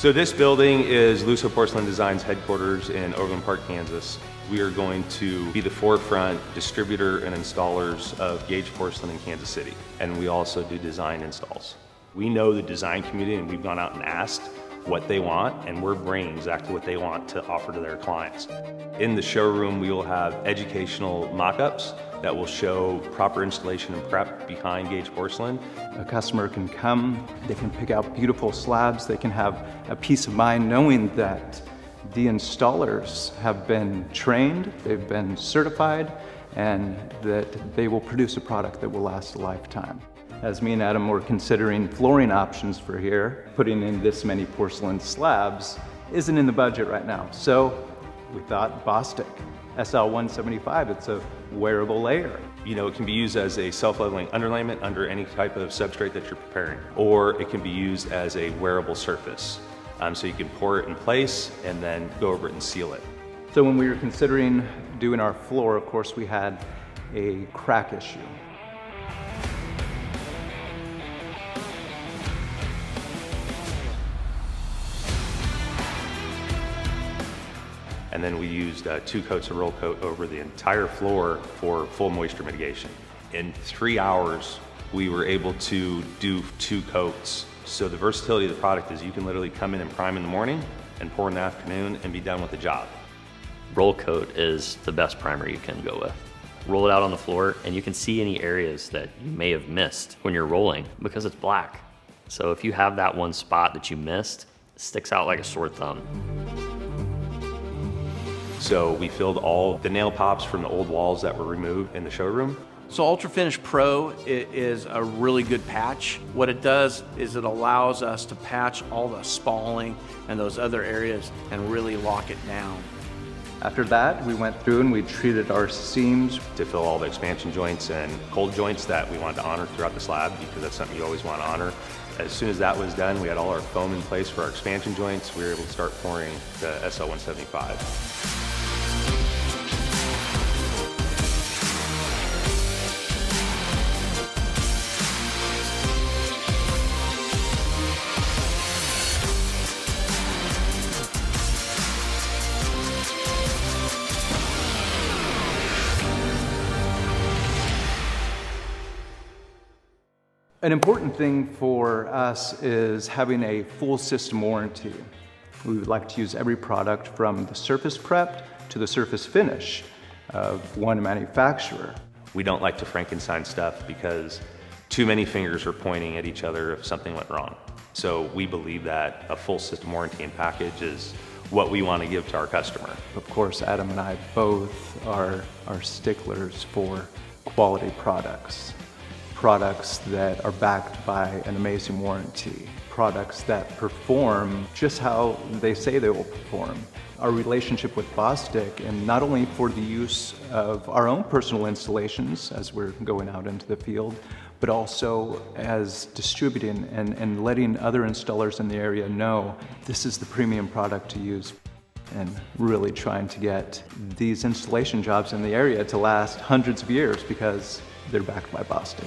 So this building is Lusso Porcelain Design's headquarters in Overland Park, Kansas. We are going to be the forefront distributor and installers of gauge porcelain in Kansas City. And we also do design installs. We know the design community and we've gone out and asked what they want, and we're bringing exactly what they want to offer to their clients. In the showroom, we will have educational mock-ups that will show proper installation and prep behind gauge porcelain. A customer can come, they can pick out beautiful slabs, they can have a peace of mind knowing that the installers have been trained, they've been certified, and that they will produce a product that will last a lifetime. As me and Adam were considering flooring options for here, putting in this many porcelain slabs isn't in the budget right now. So we thought Bostik, SL175, it's a wearable layer. You know, it can be used as a self-leveling underlayment under any type of substrate that you're preparing, or it can be used as a wearable surface. So you can pour it in place and then go over it and seal it. So when we were considering doing our floor, of course, we had a crack issue. And then we used 2 coats of Roll-Cote over the entire floor for full moisture mitigation. In 3 hours, we were able to do 2 coats. So the versatility of the product is you can literally come in and prime in the morning and pour in the afternoon and be done with the job. Roll-Cote is the best primer you can go with. Roll it out on the floor and you can see any areas that you may have missed when you're rolling because it's black. So if you have that one spot that you missed, it sticks out like a sore thumb. So we filled all the nail pops from the old walls that were removed in the showroom. So UltraFinish Pro is a really good patch. What it does is it allows us to patch all the spalling and those other areas and really lock it down. After that, we went through and we treated our seams to fill all the expansion joints and cold joints that we wanted to honor throughout the slab, because that's something you always want to honor. As soon as that was done, we had all our foam in place for our expansion joints. We were able to start pouring the SL175. An important thing for us is having a full system warranty. We would like to use every product from the surface prep to the surface finish of one manufacturer. We don't like to Frankenstein stuff because too many fingers are pointing at each other if something went wrong. So we believe that a full system warranty and package is what we want to give to our customer. Of course, Adam and I both are sticklers for quality products. Products that are backed by an amazing warranty. Products that perform just how they say they will perform. Our relationship with Bostik, and not only for the use of our own personal installations as we're going out into the field, but also as distributing and letting other installers in the area know this is the premium product to use, and really trying to get these installation jobs in the area to last hundreds of years because they're backed by Bostik.